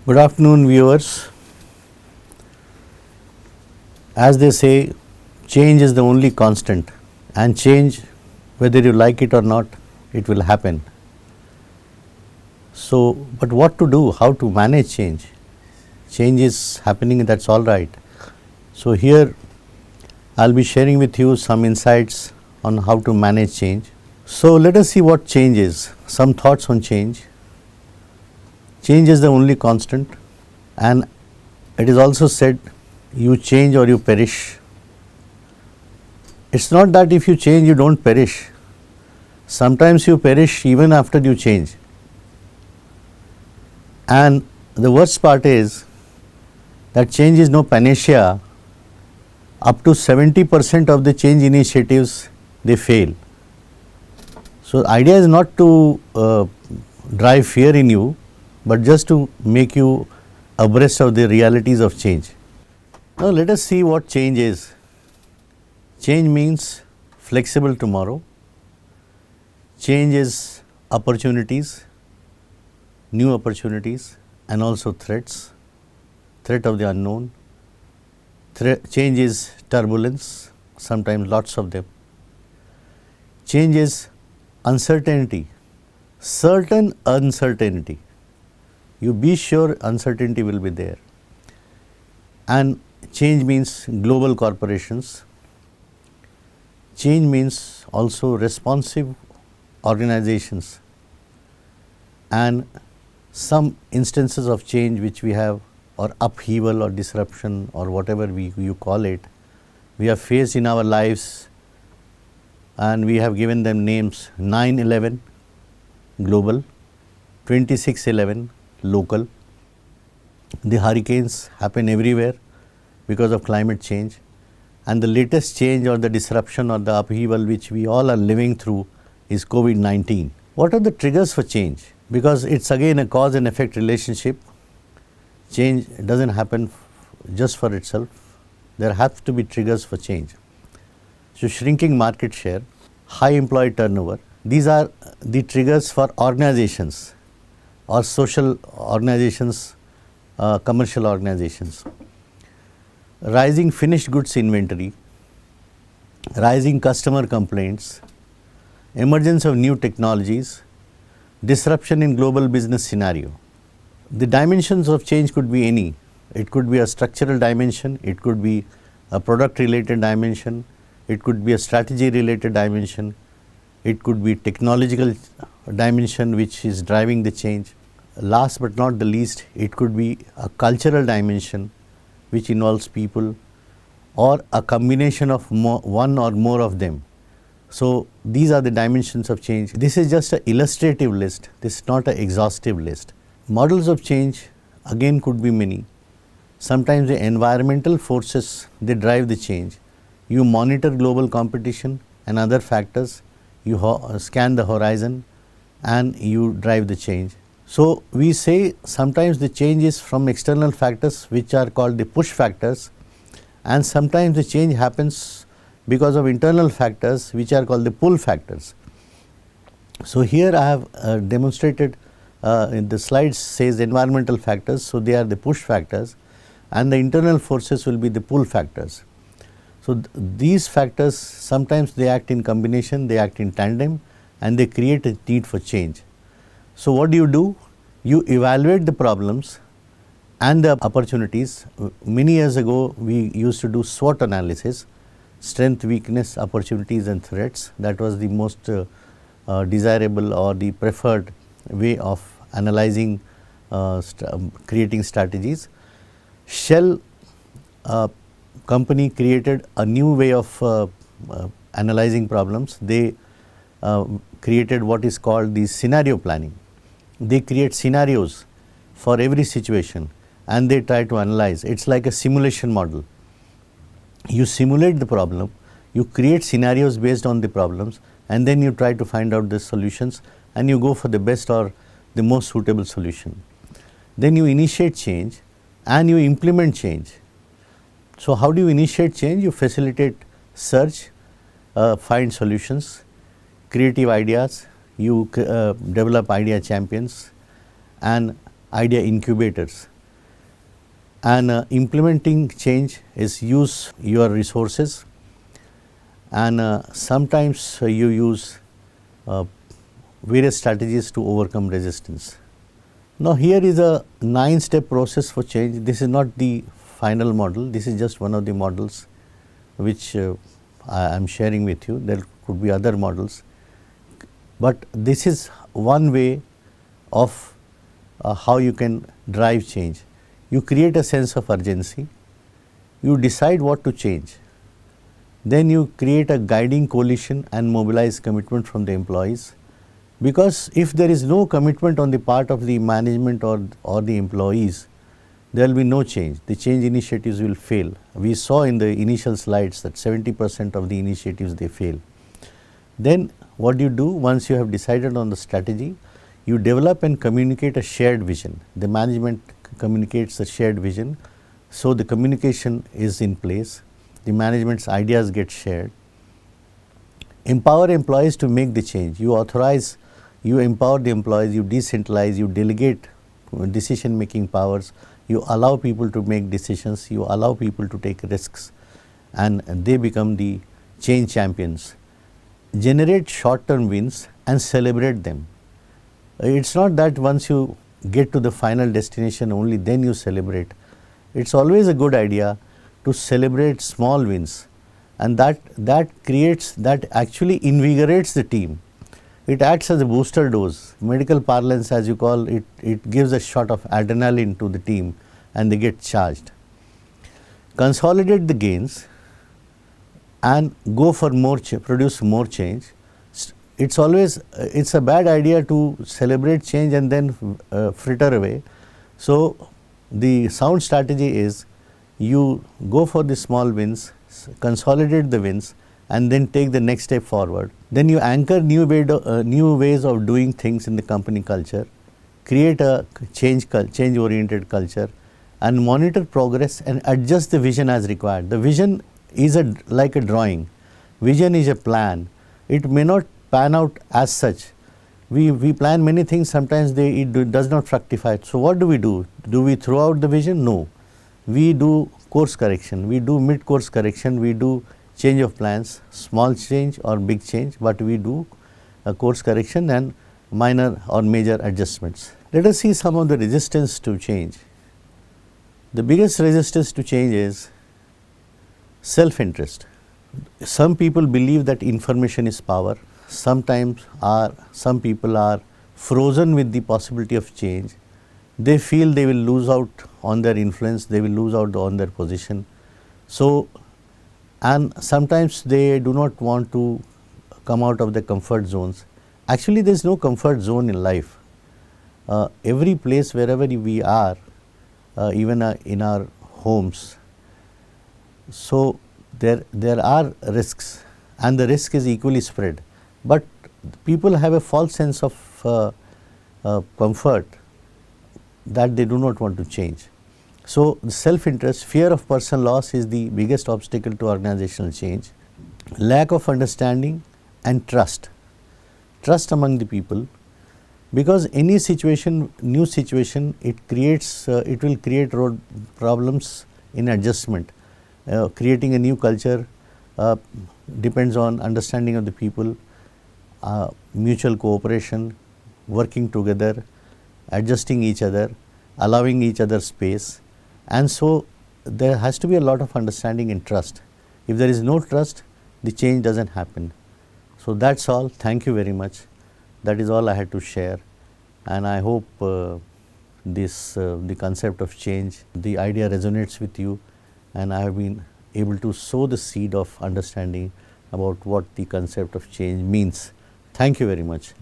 Good afternoon, viewers. As they say, change is the only constant, and change, whether you like it or not, it will happen. So, but what to do? How to manage change? Change is happening, that's all right. So, here I'll be sharing with you some insights on how to manage change. So, let us see what change is. Some thoughts on change. Change is the only constant, and it is also said, you change or you perish. It's not that if you change you don't perish. Sometimes you perish even after you change. And the worst part is that change is no panacea. Up to 70% of the change initiatives, they fail. So, the idea is not to drive fear in you, but just to make you abreast of the realities of change. Now, let us see what change is. Change means flexible tomorrow. Change is opportunities, new opportunities, and also threats, threat of the unknown. Change is turbulence, sometimes lots of them. Change is uncertainty, certain uncertainty. You be sure uncertainty will be there. And change means global corporations. Change means also responsive organizations, and some instances of change which we have, or upheaval or disruption or whatever you call it, we have faced in our lives, and we have given them names: 9/11 global, 26/11 local. The hurricanes happen everywhere because of climate change, and the latest change or the disruption or the upheaval which we all are living through is COVID-19. What are the triggers for change? Because it's again a cause and effect relationship. Change doesn't happen just for itself. There have to be triggers for change. So, shrinking market share, high employee turnover, these are the triggers for organizations or social organizations, commercial organizations. Rising finished goods inventory, rising customer complaints, emergence of new technologies, disruption in global business scenario. The dimensions of change could be any. It could be a structural dimension, it could be a product related dimension, it could be a strategy related dimension, it could be technological dimension which is driving the change. Last but not the least, it could be a cultural dimension which involves people, or a combination of one or more of them. So, these are the dimensions of change. This is just an illustrative list, this is not an exhaustive list. Models of change again could be many. Sometimes the environmental forces, they drive the change. You monitor global competition and other factors, you scan the horizon and you drive the change. So, we say sometimes the change is from external factors which are called the push factors, and sometimes the change happens because of internal factors which are called the pull factors. So, here I have demonstrated in the slides says environmental factors. So, they are the push factors, and the internal forces will be the pull factors. So, these factors sometimes they act in combination, they act in tandem, and they create a need for change. So, what do? You evaluate the problems and the opportunities. Many years ago, we used to do SWOT analysis: strength, weakness, opportunities and threats. That was the most desirable or the preferred way of analyzing, creating strategies. Shell company created a new way of analyzing problems. They created what is called the scenario planning. They create scenarios for every situation and they try to analyze. It's like a simulation model. You simulate the problem, you create scenarios based on the problems, and then you try to find out the solutions and you go for the best or the most suitable solution. Then you initiate change and you implement change. So, how do you initiate change? You facilitate search, find solutions, creative ideas, you develop idea champions and idea incubators. And implementing change is use your resources, and sometimes you use various strategies to overcome resistance. Now, here is a 9-step process for change. This is not the final model, this is just one of the models which I am sharing with you. There could be other models, but this is one way of how you can drive change. You create a sense of urgency, you decide what to change, then you create a guiding coalition and mobilize commitment from the employees, because if there is no commitment on the part of the management or the employees, there will be no change. The change initiatives will fail. We saw in the initial slides that 70% of the initiatives they fail. Then what do you do? Once you have decided on the strategy, you develop and communicate a shared vision. The management communicates a shared vision, so the communication is in place, the management's ideas get shared. Empower employees to make the change. You authorize, you empower the employees, you decentralize, you delegate decision making powers, you allow people to make decisions, you allow people to take risks, and they become the change champions. Generate short term wins and celebrate them. It's not that once you get to the final destination only then you celebrate. It's always a good idea to celebrate small wins, and that creates, that actually invigorates the team. It acts as a booster dose, medical parlance as you call it, it gives a shot of adrenaline to the team and they get charged. Consolidate the gains and go for more, produce more change. It's always, it's a bad idea to celebrate change and then fritter away. So the sound strategy is you go for the small wins, consolidate the wins, and then take the next step forward. Then you anchor new ways of doing things in the company culture, create a change oriented culture, and monitor progress and adjust the vision as required. The vision is like a drawing. Vision is a plan. It may not pan out as such. We plan many things, sometimes it does not fructify. So what do? Do we throw out the vision? No. We do course correction, we do mid course correction, we do change of plans, small change or big change, but we do a course correction and minor or major adjustments. Let us see some of the resistance to change. The biggest resistance to change is self-interest. Some people believe that information is power. Sometimes some people are frozen with the possibility of change. They feel they will lose out on their influence, they will lose out on their position. So, and sometimes they do not want to come out of their comfort zones. Actually, there is no comfort zone in life. Every place wherever we are, even in our homes, so there are risks, and the risk is equally spread. But people have a false sense of comfort that they do not want to change. So self-interest, fear of personal loss is the biggest obstacle to organizational change. Lack of understanding and trust among the people, because any situation, new situation, it will create problems in adjustment. Creating a new culture depends on understanding of the people, mutual cooperation, working together, adjusting each other, allowing each other space, and so there has to be a lot of understanding and trust. If there is no trust, the change doesn't happen. So that's all. Thank you very much. That is all I had to share, and I hope the concept of change, the idea resonates with you, and I have been able to sow the seed of understanding about what the concept of change means. Thank you very much.